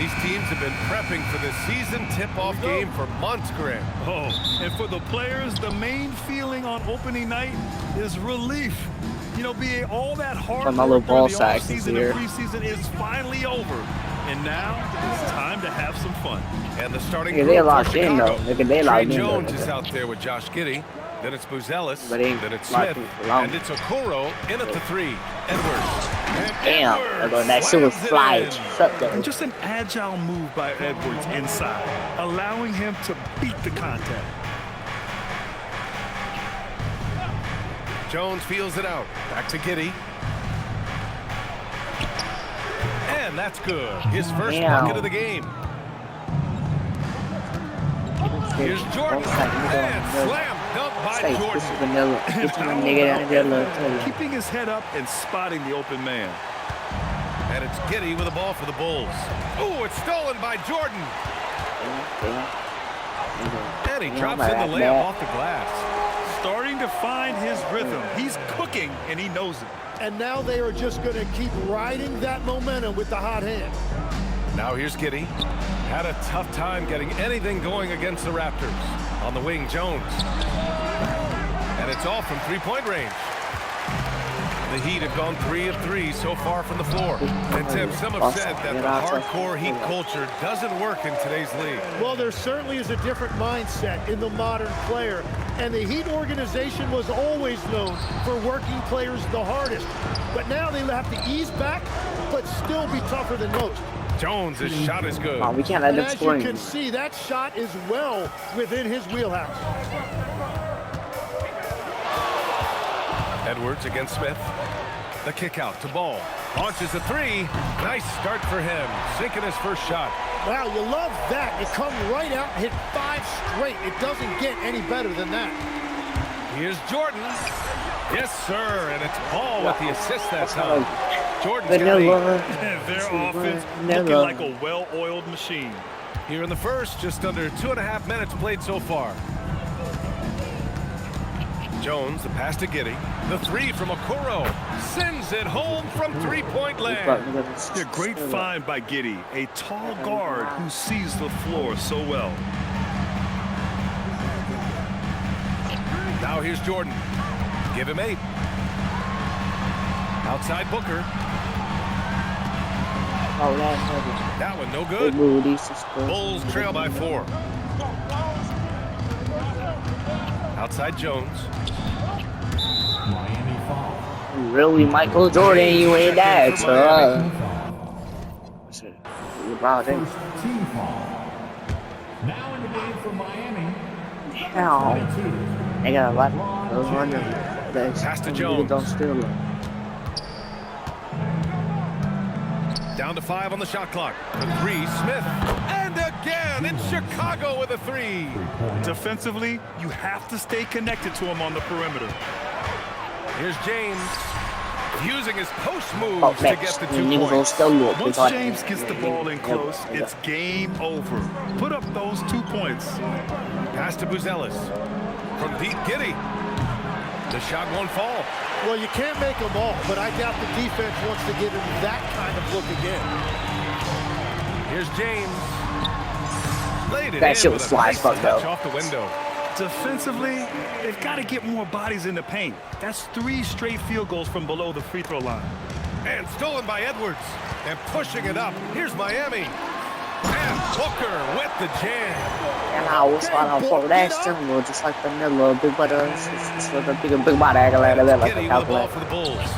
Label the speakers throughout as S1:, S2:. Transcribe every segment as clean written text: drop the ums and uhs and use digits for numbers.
S1: These teams have been prepping for the season tip-off game for months, Grant.
S2: Oh, and for the players, the main feeling on opening night is relief. You know, being all that hard
S3: my little
S2: work
S3: ball
S2: during the
S3: sack is
S2: offseason
S3: here.
S2: and preseason is finally over. And now it's time to have some fun.
S1: And the starting
S3: Nigga,
S1: group
S3: they
S1: for
S3: locked in,
S1: Chicago.
S3: though. Nigga, they
S1: Trey
S3: locked in,
S1: Jones
S3: though.
S1: is out there with Josh Giddey. Then it's Buzelis.
S3: But he
S1: Then it's
S3: locked
S1: Smith.
S3: in long.
S1: And it's Okoro in at the 3. Edwards. And
S3: Damn,
S1: Edwards
S3: that shit was
S1: slams it
S3: flying.
S1: in.
S3: Shut
S2: And
S3: the
S2: just an agile move by Edwards inside, allowing him to beat the contact.
S1: Jones feels it out. Back to Giddey. And that's good. His first
S3: Damn.
S1: bucket of the game. Here's Jordan. And slam dunk by
S3: Say, this
S1: Jordan.
S3: is vanilla. Get your nigga down there, look.
S2: Keeping his head up and spotting the open man.
S1: And it's Giddey with the ball for the Bulls. Ooh, it's stolen by Jordan. And he drops in the layup off the glass.
S2: Starting to find his rhythm. He's cooking, and he knows it.
S4: And now they are just going to keep riding that momentum with the hot hand.
S1: Now here's Giddey. Had a tough time getting anything going against the Raptors. On the wing, Jones. And it's off from three-point range. The Heat have gone 3 of 3 so far from the floor. And Tim, some have said that the hardcore Heat culture doesn't work in today's league.
S4: Well, there certainly is a different mindset in the modern player. And the Heat organization was always known for working players the hardest. But now they have to ease back, but still be tougher than most.
S1: Jones, his shot is good.
S3: Oh, we can't let
S4: And
S3: them
S4: as
S3: score
S4: you
S3: him.
S4: can see, that shot is well within his wheelhouse.
S1: Edwards against Smith. The kick out to Ball. Launches a 3. Nice start for him. Sinking his first shot.
S4: Wow, you love that. You come right out and hit 5 straight. It doesn't get any better than that.
S1: Here's Jordan. Yes, sir. And it's Ball with the assist that time. Jordan's got
S3: Vanilla.
S2: Their offense
S3: Vanilla.
S2: looking like a well-oiled machine.
S1: 8 here in the first. Just under 2.5 minutes played so far. Jones, the pass to Giddey. The 3 from Okoro. Sends it home from three-point land.
S2: Yeah, great find by Giddey, a tall guard who sees the floor so well.
S1: Now here's Jordan. Give him 8. Outside Booker.
S3: Oh, that's
S1: That one no
S3: good.
S1: good. Bulls trail by 4. Outside Jones.
S3: Really, Michael Jordan, you ain't that, so. LeBron James.
S5: Now in the game for Miami.
S3: Damn. They got a lot. I was wondering.
S1: Pass to Jones.
S3: Don't steal them.
S1: Down to 5 on the shot clock. The 3, Smith. And again, it's Chicago with a 3.
S2: Defensively, you have to stay connected to him on the perimeter.
S1: Here's James. Using his post moves
S3: Oh,
S1: to
S3: man.
S1: get the 2
S3: Niggas
S1: points.
S3: still look.
S2: Once James gets the ball in close, it's game over. Put up those 2 points.
S1: Pass to Buzelis. From deep, Giddey. The shot won't fall.
S4: Well, you can't make them all, but I doubt the defense wants to give him that kind of look again.
S1: Here's James. Laid it
S3: That
S1: in
S3: shit
S1: with
S3: was
S1: a
S3: fly
S1: nice
S3: as fuck,
S1: touch
S3: though.
S1: off the window.
S2: Defensively, they've got to get more bodies in the paint. That's 3 straight field goals from below the free throw line.
S1: And stolen by Edwards. And pushing it up. Here's Miami. And Booker with the jam.
S3: And I was on for that similar, just like vanilla, big butter, it's like a big body, like
S1: And
S3: a
S1: it's Giddey with the ball
S3: calculator.
S1: for the Bulls.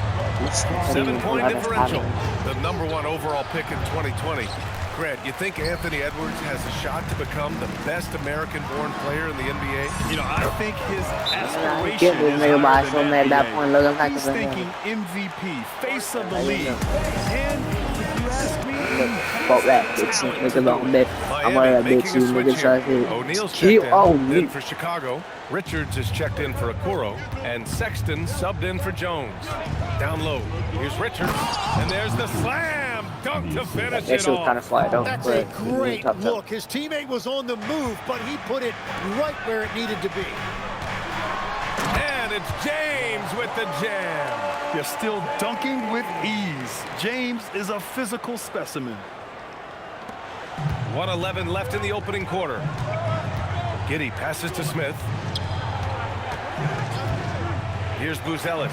S1: 7-point differential. The #1 overall pick in 2020. Grant, you think Anthony Edwards has a shot to become the best American-born player in the NBA?
S2: You know, I think his aspiration
S3: Get this
S2: is
S3: nigga by
S2: higher
S3: so
S2: than
S3: mad that
S2: NBA.
S3: point looking like
S2: He's
S3: a
S2: thinking MVP, face of the league. And if you ask me,
S3: fuck that bitch, nigga don't bet. I'm
S1: Miami
S3: gonna
S1: making
S3: bet
S1: a
S3: you
S1: switch
S3: niggas right
S1: here.
S3: here.
S1: O'Neal's
S3: He
S1: checked
S3: owned
S1: in
S3: me.
S1: for Chicago. Richards is checked in for Okoro. And Sexton subbed in for Jones. Down low. Here's Richards. And there's the slam dunk to finish
S3: That
S1: it
S3: shit was kind
S1: off.
S3: of fly, though.
S4: That's a great look. His teammate was on the move, but he put it right where it needed to be.
S1: And it's James with the jam.
S2: you're still dunking with ease. James is a physical specimen.
S1: 1:11 left in the opening quarter. Giddey passes to Smith. Here's Buzelis.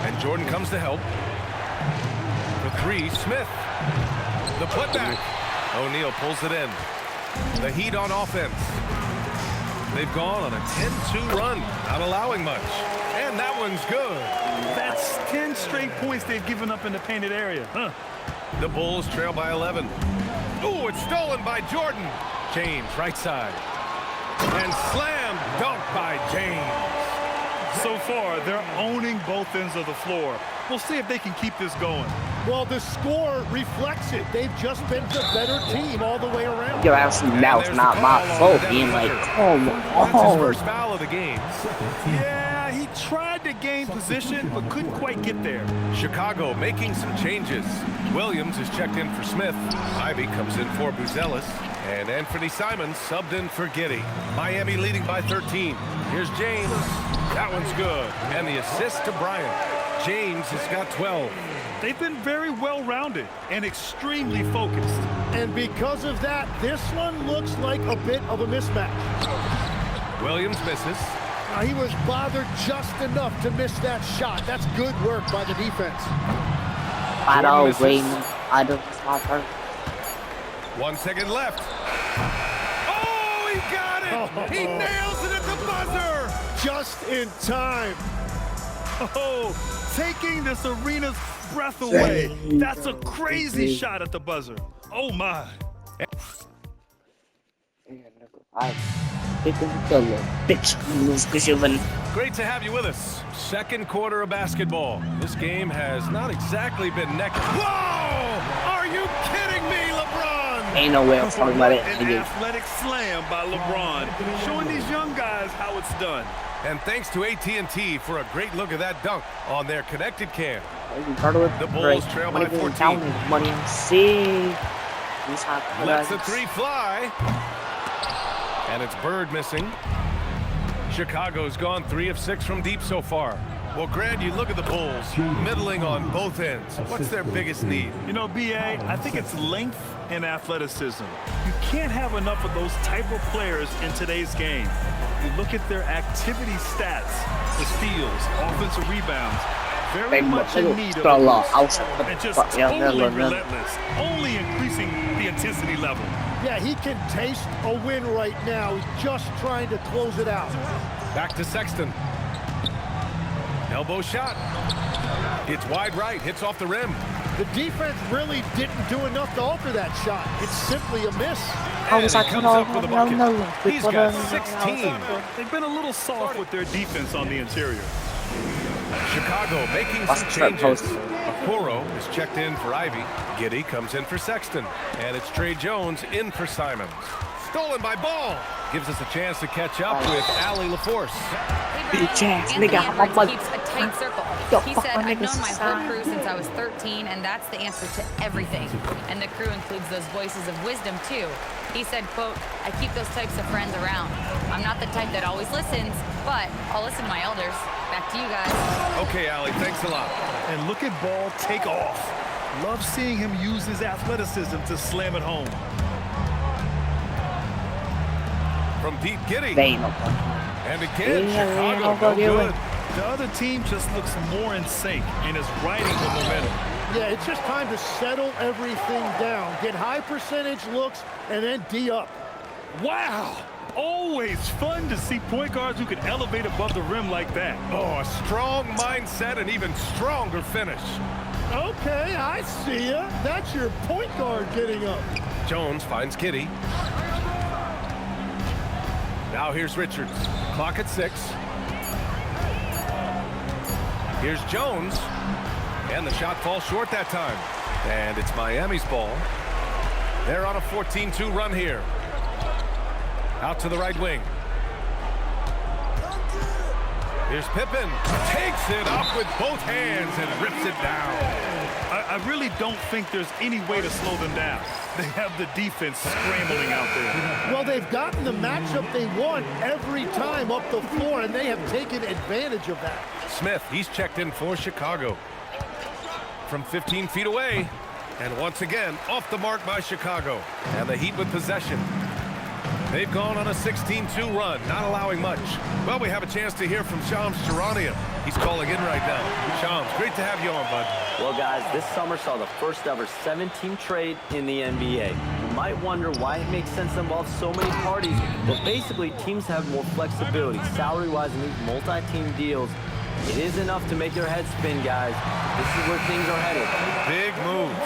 S1: And Jordan comes to help. For three, Smith. The putback. O'Neal pulls it in. The Heat on offense. They've gone on a 10-2 run, not allowing much. And that one's good.
S2: That's 10 straight points they've given up in the painted area.
S1: The Bulls trail by 11. Ooh, it's stolen by Jordan. James, right side. And slam dunk by James.
S2: So far, they're owning both ends of the floor. We'll see if they can keep this going.
S4: Well, the score reflects it. They've just been the better team all the way around.
S3: Yo, actually, that was not my fault. Being like,
S1: That's his first foul of the game.
S2: Yeah, he tried to gain position, but couldn't quite get there.
S1: Chicago making some changes. Williams is checked in for Smith. Ivy comes in for Buzelis. And Anthony Simons subbed in for Giddey. Miami leading by 13. Here's James. That one's good. And the assist to Bryant. James has got 12.
S2: They've been very well-rounded and extremely focused.
S4: And because of that, this one looks like a bit of a mismatch.
S1: Williams misses.
S4: He was bothered just enough to miss that shot. That's good work by the defense.
S3: I don't blame him. I don't stop her.
S1: 1 second left. Oh, he got it! He nails it at the buzzer!
S4: Just in time.
S2: Oh, taking this arena's breath away. That's a crazy shot at the buzzer. Oh, my.
S1: Great to have you with us. Second quarter of basketball. This game has not exactly been neck. Whoa! Are you kidding me, LeBron?
S3: Ain't no way I'm talking about it.
S2: An athletic slam by LeBron, showing these young guys how it's done.
S1: And thanks to AT&T for a great look at that dunk on their connected cam.
S3: The
S1: Bulls trail by 14. Lets the three fly. And it's Bird missing. Chicago's gone 3 of 6 from deep so far. Well, Grant, you look at the Bulls, middling on both ends. What's their biggest need?
S2: You know, B.A., I think it's length and athleticism. You can't have enough of those type of players in today's game. You look at their activity stats, the steals, offensive rebounds, very much in need of and just totally relentless, only increasing the intensity level.
S4: Yeah, he can taste a win right now. He's just trying to close it out.
S1: Back to Sexton. Elbow shot. It's wide right, hits off the rim.
S4: The defense really didn't do enough to alter that shot. It's simply a miss.
S1: And he comes up with a bucket. He's got 16.
S2: They've been a little soft with their defense on the interior.
S1: Chicago making some changes. Okoro is checked in for Ivy. Giddey comes in for Sexton. And it's Trey Jones in for Simons. Stolen by Ball. Gives us a chance to catch up with Allie LaForce.
S6: Anthony Edwards keeps a tight circle. He said, I've known my whole crew since I was 13, and that's the answer to everything. And the crew includes those voices of wisdom, too. He said, quote, I keep those types of friends around. I'm not the type that always listens, but I'll listen to my elders. Back to you guys.
S1: Okay, Allie, thanks a lot.
S2: And look at Ball take off. Love seeing him use his athleticism to slam it home.
S1: From deep, Giddey.
S3: They
S1: And again, Chicago, no good.
S2: The other team just looks more in sync and is riding the momentum.
S4: Yeah, it's just time to settle everything down. Get high percentage looks and then D up.
S2: Wow! Always fun to see point guards who can elevate above the rim like that.
S1: Oh, a strong mindset and even stronger finish.
S4: Okay, I see ya. That's your point guard getting up.
S1: Jones finds Giddey. Now here's Richards. Clock at 6. Here's Jones. And the shot falls short that time. And it's Miami's ball. They're on a 14-2 run here. Out to the right wing. Here's Pippen. Takes it up with both hands and rips it down.
S2: I really don't think there's any way to slow them down. They have the defense scrambling out there.
S4: Well, they've gotten the matchup they want every time up the floor, and they have taken advantage of that.
S1: Smith, he's checked in for Chicago. From 15 feet away, And once again, off the mark by Chicago. And the Heat with possession. They've gone on a 16-2 run, not allowing much. Well, we have a chance to hear from Shams Charania. He's calling in right now. Shams, great to have you on, bud.
S7: Well, guys, this summer saw the first ever 7-team trade in the NBA. You might wonder why it makes sense to involve so many parties, but basically teams have more flexibility salary-wise in these multi-team deals. It is enough to make their heads spin, guys. This is where things are headed.
S1: Big moves.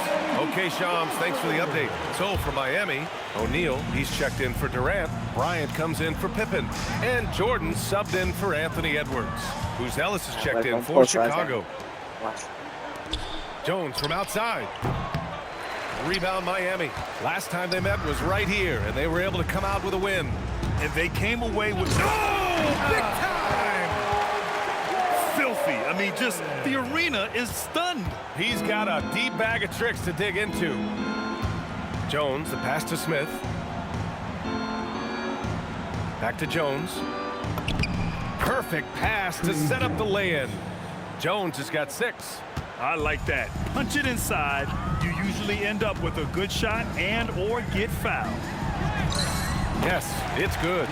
S1: Okay, Shams, thanks for the update. So for Miami, O'Neal, he's checked in for Durant. Bryant comes in for Pippen. And Jordan subbed in for Anthony Edwards. Ellis is checked in for Chicago. Jones from outside. Rebound Miami. Last time they met was right here, and they were able to come out with a win.
S2: And they came away with...
S1: Oh, big time!
S2: Filthy. I mean, just the arena is stunned.
S1: He's got a deep bag of tricks to dig into. Jones, the pass to Smith. Back to Jones. Perfect pass to set up the lay-in. Jones has got 6.
S2: I like that. Punch it inside. You usually end up with a good shot and or get fouled.
S1: Yes, it's good.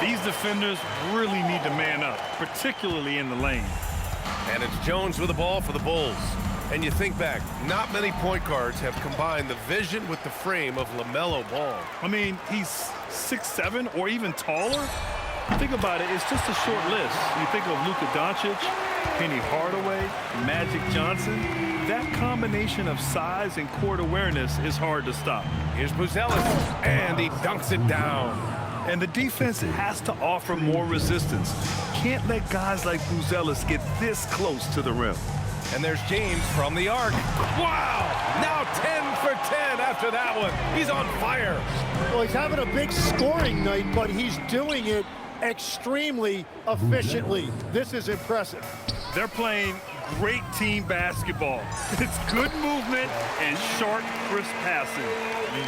S2: These defenders really need to man up, particularly in the lane.
S1: And it's Jones with the ball for the Bulls. And you think back, not many point guards have combined the vision with the frame of LaMelo Ball.
S2: I mean, he's 6'7" or even taller. Think about it, it's just a short list. You think of Luka Doncic, Penny Hardaway, Magic Johnson. That combination of size and court awareness is hard to stop.
S1: Here's Buzelis, and he dunks it down.
S2: And the defense has to offer more resistance. Can't let guys like Buzelis get this close to the rim.
S1: And there's James from the arc. Wow! Now 10 for 10 after that one. He's on fire.
S4: Well, he's having a big scoring night, but he's doing it extremely efficiently. This is impressive.
S2: They're playing great team basketball. It's good movement and sharp, crisp passing.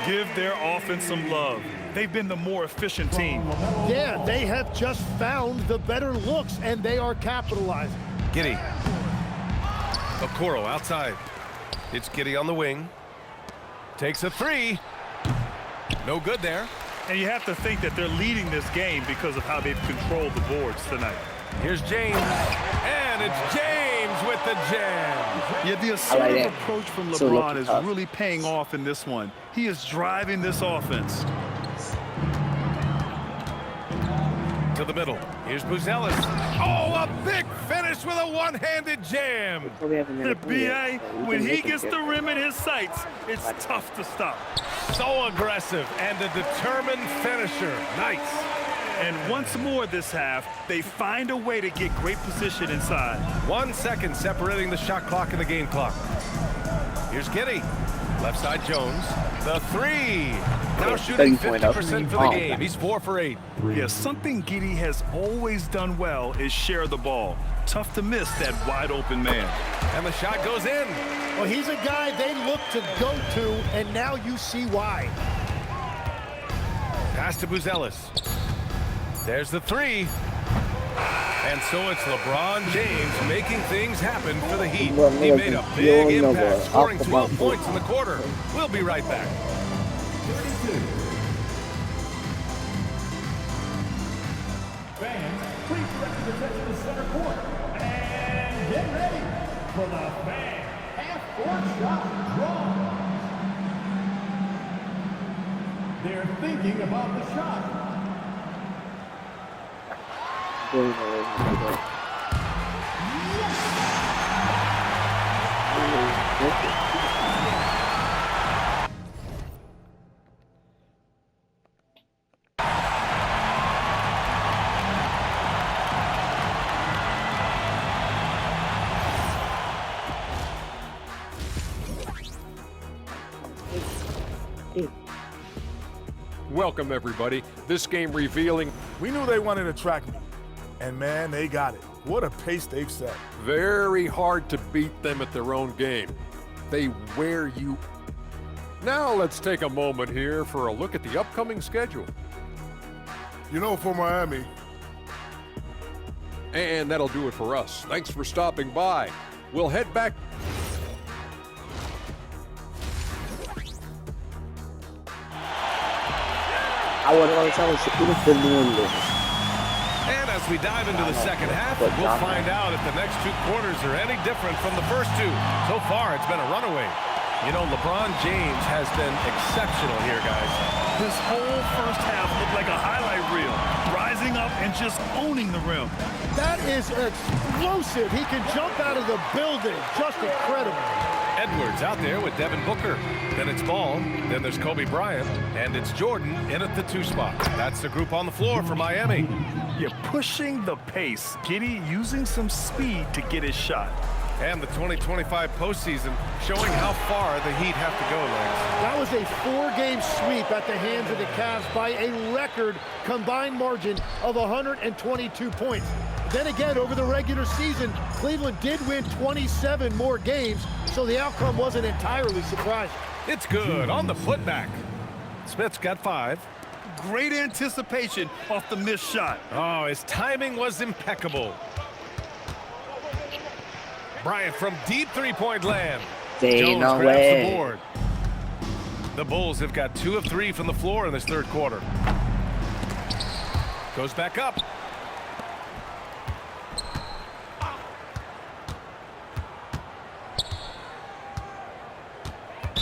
S2: Give their offense some love. They've been the more efficient team.
S4: Yeah, they have just found the better looks, and they are capitalizing.
S1: Giddey. Okoro outside. It's Giddey on the wing. Takes a 3. No good there.
S2: And you have to think that they're leading this game because of how they've controlled the boards tonight.
S1: Here's James. And it's James with the jam.
S2: Yeah, the assertive approach from LeBron is really paying off in this one. He is driving this offense.
S1: To the middle. Here's Buzelis. Oh, a big finish with a one-handed jam.
S2: The BA, when he gets the rim in his sights, it's tough to stop.
S1: So aggressive and a determined finisher. Nice.
S2: And once more this half, they find a way to get great position inside.
S1: 1 second separating the shot clock and the game clock. Here's Giddey. Left side Jones. The 3. Now shooting 50% for the game. He's 4 for 8.
S2: Yeah, something Giddey has always done well is share the ball. Tough to miss that wide open man.
S1: And the shot goes in.
S4: Well, he's a guy they look to go to, and now you see why.
S1: Pass to Buzelis. There's the 3. And so it's LeBron James making things happen for the Heat. He made a big impact, scoring 12 points in the quarter. We'll be right back.
S5: Fans, please direct your attention to center court. And get ready for the fan half-court shot draw. They're thinking about the shot.
S8: Welcome, everybody. This game revealing
S9: We knew they wanted to track me, and man, they got it. What a pace they've set.
S8: very hard to beat them at their own game. They wear you. Now let's take a moment here for a look at the upcoming schedule.
S9: You know, for Miami,
S8: And that'll do it for us. Thanks for stopping by. We'll head back.
S3: ahora estamos seguros del mundo.
S1: And as we dive into the second half, we'll find out if the next two quarters are any different from the first two. So far, it's been a runaway. You know, LeBron James has been exceptional here, guys.
S2: This whole first half looked like a highlight reel, rising up and just owning the rim.
S4: That is explosive. He can jump out of the building. Just incredible.
S1: Edwards out there with Devin Booker. Then it's Ball. Then there's Kobe Bryant. And it's Jordan in at the 2 spot. That's the group on the floor for Miami.
S2: You're pushing the pace. Giddey using some speed to get his shot.
S1: And the 2025 postseason showing how far the Heat have to go, Lex.
S4: That was a 4-game sweep at the hands of the Cavs by a record combined margin of 122 points. Then again, over the regular season, Cleveland did win 27 more games, so the outcome wasn't entirely surprising.
S1: It's good on the putback. Smith's got 5.
S2: Great anticipation off the missed shot.
S1: Oh, his timing was impeccable. Bryant from deep 3-point land. Jones grabs the board. The Bulls have got 2 of 3 from the floor in this third quarter. Goes back up.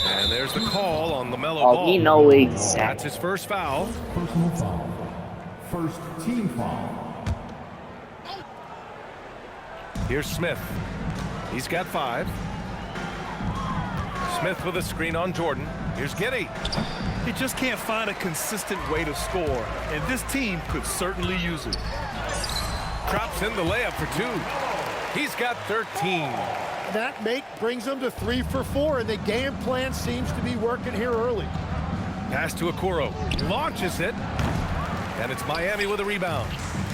S1: And there's the call on the LaMelo Ball.
S3: He knows exactly.
S1: That's his first foul.
S5: Personal foul. First team foul.
S1: Here's Smith. He's got 5. Smith with a screen on Jordan. Here's Giddey.
S2: He just can't find a consistent way to score, and this team could certainly use it.
S1: Drops in the layup for 2. He's got 13.
S4: That brings them to 3 for 4, and the game plan seems to be working here early.
S1: Pass to Okoro. Launches it. And it's Miami with a rebound.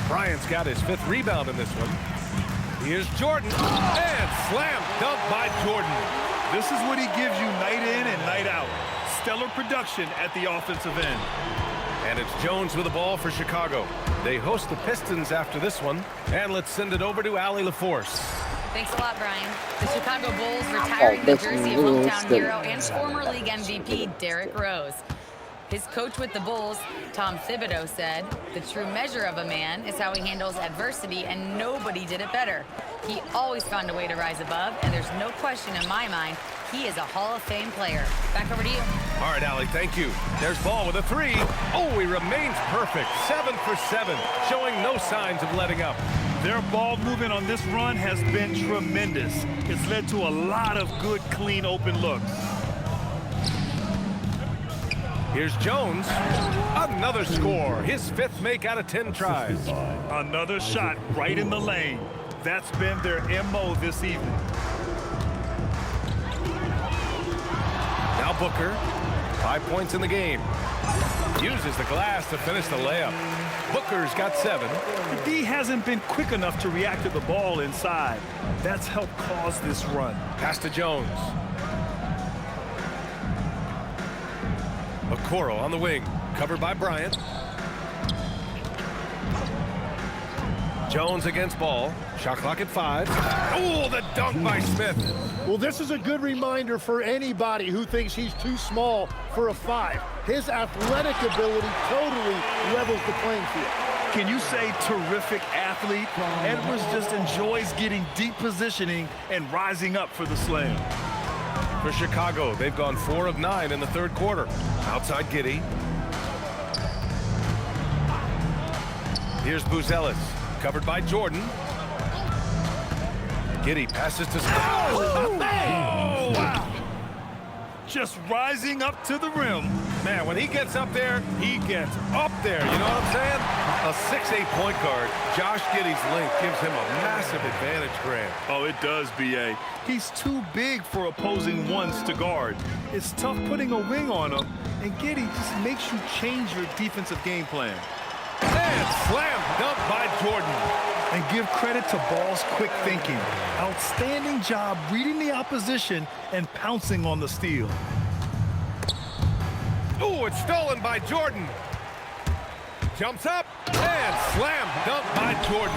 S1: Bryant's got his 5th rebound in this one. Here's Jordan. And slam dunk by Jordan.
S2: This is what he gives you night in and night out. Stellar production at the offensive end.
S1: And it's Jones with the ball for Chicago. They host the Pistons after this one. And let's send it over to Allie LaForce.
S6: Thanks a lot, Brian. The Chicago Bulls retiring the jersey of hometown hero and former league MVP Derrick Rose. His coach with the Bulls, Tom Thibodeau, said, "The true measure of a man is how he handles adversity, and nobody did it better. He always found a way to rise above, and there's no question in my mind he is a Hall of Fame player." Back over to you.
S1: All right, Allie, thank you. There's Ball with a 3. Oh, he remains perfect. 7 for 7, showing no signs of letting up.
S2: Their ball movement on this run has been tremendous. It's led to a lot of good, clean, open looks.
S1: Here's Jones. Another score. His 5th make out of 10 tries.
S2: Another shot right in the lane. That's been their MO this evening.
S1: Now Booker. 5 points in the game. Uses the glass to finish the layup. Booker's got 7.
S2: The D hasn't been quick enough to react to the ball inside. That's helped cause this run.
S1: Pass to Jones. Okoro on the wing, covered by Bryant. Jones against Ball. Shot clock at 5. Oh, the dunk by Smith.
S4: Well, this is a good reminder for anybody who thinks he's too small for a 5. His athletic ability totally levels the playing field.
S2: Can you say terrific athlete? Edwards just enjoys getting deep positioning and rising up for the slam.
S1: For Chicago, they've gone 4 of 9 in the third quarter. Outside Giddey. Here's Buzelis, covered by Jordan. Giddey passes to Smith. Oh, wow.
S2: Just rising up to the rim.
S1: Man, when he gets up there, he gets up there. You know what I'm saying? A 6'8" point guard. Josh Giddey's length gives him a massive advantage, Grant.
S2: Oh, it does, B.A. He's too big for opposing ones to guard. It's tough putting a wing on him, and Giddey just makes you change your defensive game plan.
S1: And slam dunk by Jordan.
S2: And give credit to Ball's quick thinking. Outstanding job reading the opposition and pouncing on the steal.
S1: Oh, it's stolen by Jordan. Jumps up and slam dunk by Jordan.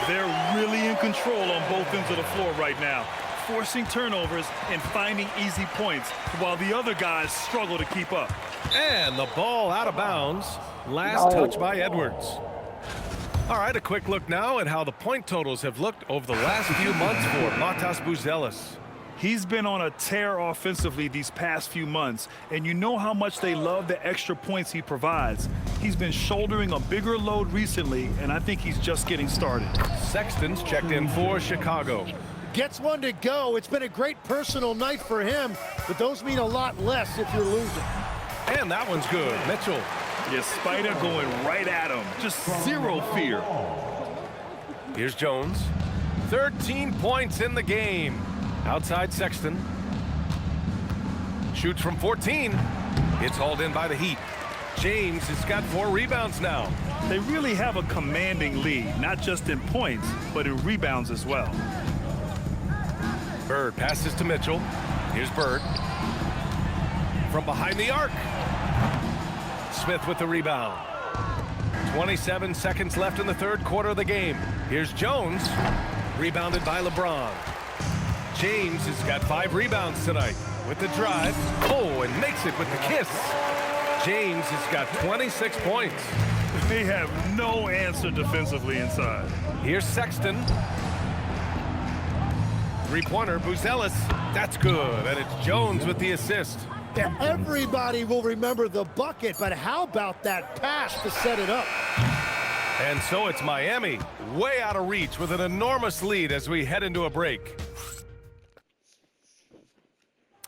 S2: They're really in control on both ends of the floor right now. forcing turnovers and finding easy points while the other guys struggle to keep up.
S1: And the ball out of bounds. Last touch by Edwards. All right, a quick look now at how the point totals have looked over the last few months for Matas Buzelis.
S2: He's been on a tear offensively these past few months, and you know how much they love the extra points he provides. He's been shouldering a bigger load recently, and I think he's just getting started.
S1: Sexton's checked in for Chicago.
S4: Gets one to go. It's been a great personal night for him, but those mean a lot less if you're losing.
S1: And that one's good. Mitchell.
S2: Yeah, Spider going right at him. Just zero fear.
S1: Here's Jones. 13 points in the game. Outside Sexton. Shoots from 14. It's hauled in by the Heat. James has got 4 rebounds now.
S2: They really have a commanding lead, not just in points, but in rebounds as well.
S1: Bird passes to Mitchell. Here's Bird. From behind the arc. Smith with the rebound. 27 seconds left in the third quarter of the game. Here's Jones. Rebounded by LeBron. James has got 5 rebounds tonight with the drive. Oh, and makes it with the kiss. James has got 26 points.
S2: They have no answer defensively inside.
S1: Here's Sexton. Three-pointer, Buzelis. That's good, and it's Jones with the assist.
S4: Yeah, everybody will remember the bucket, but how about that pass to set it up?
S1: And so it's Miami, way out of reach with an enormous lead as we head into a break.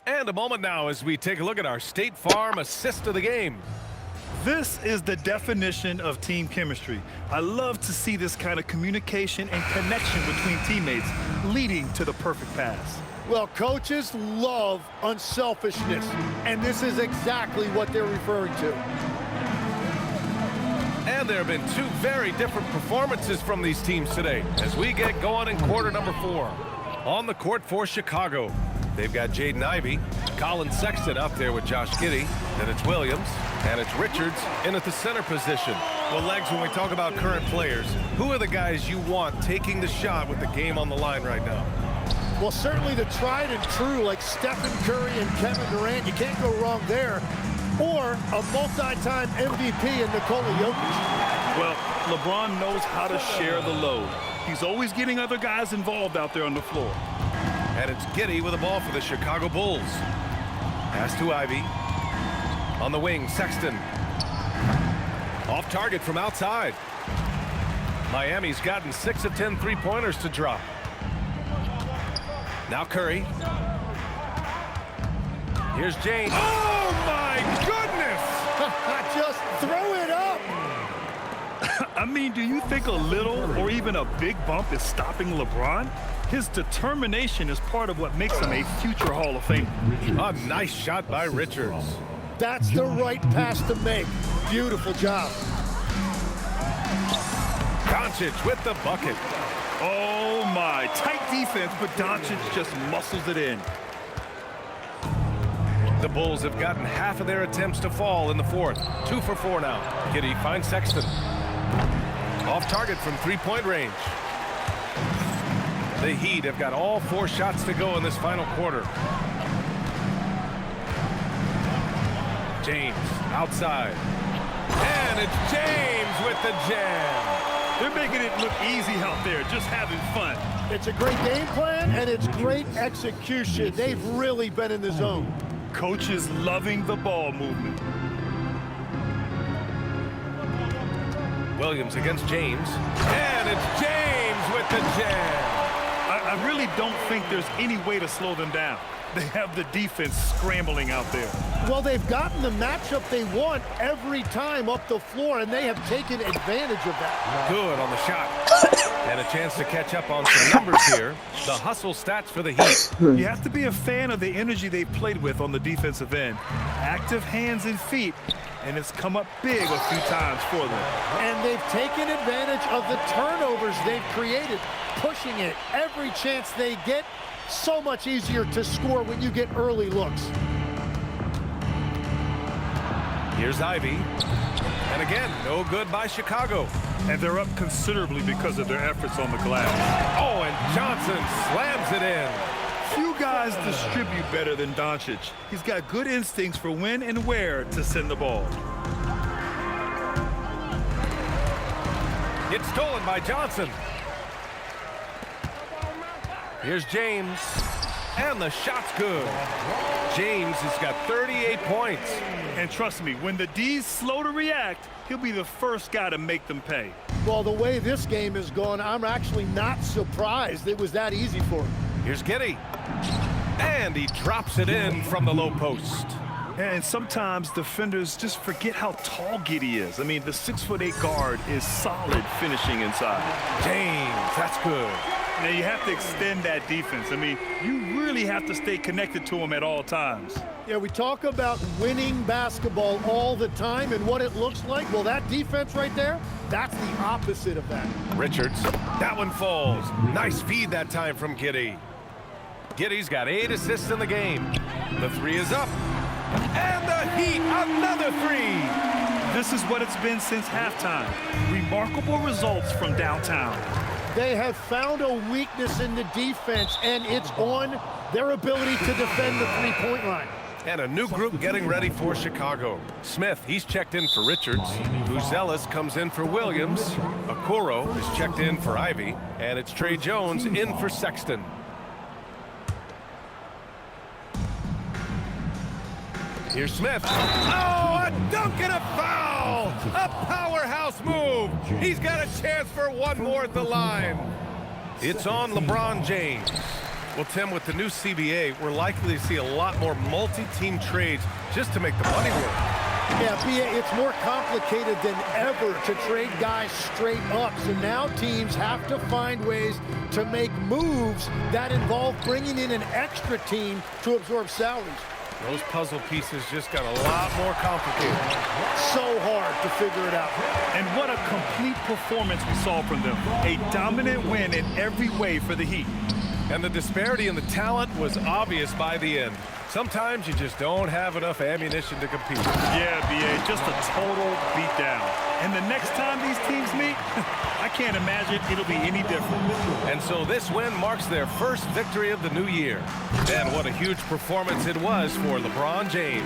S1: And a moment now as we take a look at our State Farm assist of the game.
S2: This is the definition of team chemistry. I love to see this kind of communication and connection between teammates leading to the perfect pass.
S4: Well, coaches love unselfishness, and this is exactly what they're referring to.
S1: And there have been 2 very different performances from these teams today as we get going in quarter number 4. On the court for Chicago, they've got Jaden Ivey, Colin Sexton up there with Josh Giddey, then it's Williams, and it's Richards in at the center position. Well, Legs, when we talk about current players, who are the guys you want taking the shot with the game on the line right now?
S4: Well, certainly the tried and true like Stephen Curry and Kevin Durant. You can't go wrong there. Or a multi-time MVP in Nikola Jokic.
S2: Well, LeBron knows how to share the load. He's always getting other guys involved out there on the floor.
S1: And it's Giddey with the ball for the Chicago Bulls. Pass to Ivey. On the wing, Sexton. Off target from outside. Miami's gotten 6 of 10 three-pointers to drop. Now Curry. Here's James. Oh, my goodness!
S4: Just throw it up!
S2: I mean, do you think a little or even a big bump is stopping LeBron? His determination is part of what makes him a future Hall of Famer.
S1: A nice shot by Richards.
S4: That's the right pass to make. Beautiful job.
S1: Doncic with the bucket.
S2: Oh, my. Tight defense, but Doncic just muscles it in.
S1: The Bulls have gotten half of their attempts to fall in the fourth. 2 for 4 now. Giddey finds Sexton. Off target from three-point range. The Heat have got all 4 shots to go in this final quarter. James outside. And it's James with the jam.
S2: They're making it look easy out there, just having fun.
S4: It's a great game plan, and it's great execution. They've really been in the zone.
S2: Coach is loving the ball movement.
S1: Williams against James. And it's James with the jam.
S2: I really don't think there's any way to slow them down. They have the defense scrambling out there.
S4: Well, they've gotten the matchup they want every time up the floor, and they have taken advantage of that.
S1: Good on the shot. And a chance to catch up on some numbers here. The hustle stats for the Heat.
S2: You have to be a fan of the energy they've played with on the defensive end. Active hands and feet, and it's come up big a few times for them.
S4: And they've taken advantage of the turnovers they've created, pushing it every chance they get. So much easier to score when you get early looks.
S1: Here's Ivey. And again, no good by Chicago.
S2: And they're up considerably because of their efforts on the glass.
S1: Oh, and Johnson slams it in.
S2: Few guys distribute better than Doncic. He's got good instincts for when and where to send the ball.
S1: It's stolen by Johnson. Here's James. And the shot's good. James has got 38 points.
S2: And trust me, when the D's slow to react, he'll be the first guy to make them pay.
S4: Well, the way this game is going, I'm actually not surprised it was that easy for him.
S1: Here's Giddey. And he drops it in from the low post.
S2: And sometimes defenders just forget how tall Giddey is. I mean, the 6'8" guard is solid finishing inside.
S1: James, that's good.
S2: Now, you have to extend that defense. I mean, you really have to stay connected to him at all times.
S4: Yeah, we talk about winning basketball all the time and what it looks like. Well, that defense right there, that's the opposite of that.
S1: Richards, that one falls. Nice feed that time from Giddey. Giddey's got 8 assists in the game. The three is up. And the Heat, another three.
S2: This is what it's been since halftime. Remarkable results from downtown.
S4: They have found a weakness in the defense, and it's on their ability to defend the three-point line.
S1: And a new group getting ready for Chicago. Smith, he's checked in for Richards. Buzelis comes in for Williams. Okoro is checked in for Ivy. And it's Trey Jones in for Sexton. Here's Smith. Oh, a dunk and a foul! A powerhouse move! He's got a chance for one more at the line. It's on LeBron James. Well, Tim, with the new CBA, we're likely to see a lot more multi-team trades just to make the money work.
S4: Yeah, BA, it's more complicated than ever to trade guys straight up. So now teams have to find ways to make moves that involve bringing in an extra team to absorb salaries.
S1: Those puzzle pieces just got a lot more complicated.
S4: So hard to figure it out.
S2: And what a complete performance we saw from them. A dominant win in every way for the Heat.
S1: And the disparity in the talent was obvious by the end. Sometimes you just don't have enough ammunition to compete.
S2: Yeah, BA, just a total beatdown. And the next time these teams meet, I can't imagine it'll be any different.
S1: And so this win marks their first victory of the new year. And what a huge performance it was for LeBron James.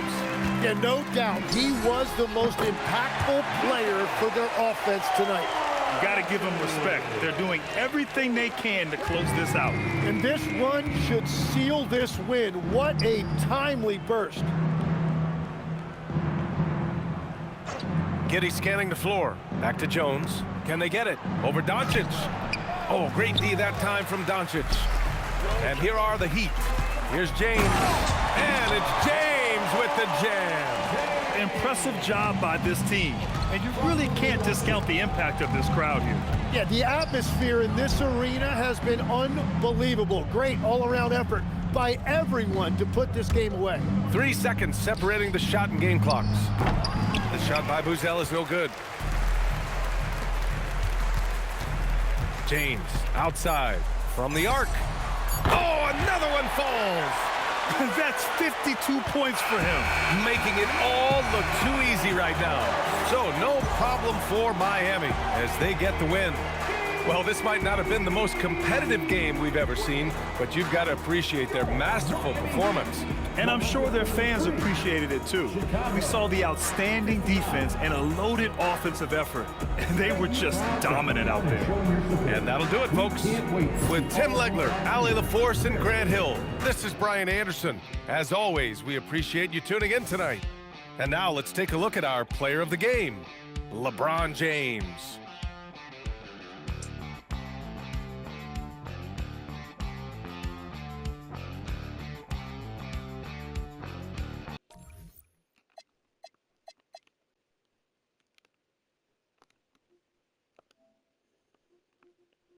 S4: Yeah, no doubt, he was the most impactful player for their offense tonight.
S2: You got to give them respect. They're doing everything they can to close this out.
S4: And this run should seal this win. What a timely burst.
S1: Giddey scanning the floor. Back to Jones. Can they get it? Over Doncic. Oh, great D that time from Doncic. And here are the Heat. Here's James. And it's James with the jam.
S2: Impressive job by this team. And you really can't discount the impact of this crowd here.
S4: Yeah, the atmosphere in this arena has been unbelievable. Great all-around effort by everyone to put this game away.
S1: 3 seconds separating the shot and game clocks. The shot by Buzelis is no good. James outside from the arc. Oh, another one falls.
S2: That's 52 points for him.
S1: Making it all look too easy right now. So no problem for Miami as they get the win. Well, this might not have been the most competitive game we've ever seen, but you've got to appreciate their masterful performance.
S2: And I'm sure their fans appreciated it too. We saw the outstanding defense and a loaded offensive effort. And they were just dominant out there.
S1: And that'll do it, folks. With Tim Legler, Allie LaForce, and Grant Hill, this is Brian Anderson. As always, we appreciate you tuning in tonight. And now let's take a look at our player of the game, LeBron James.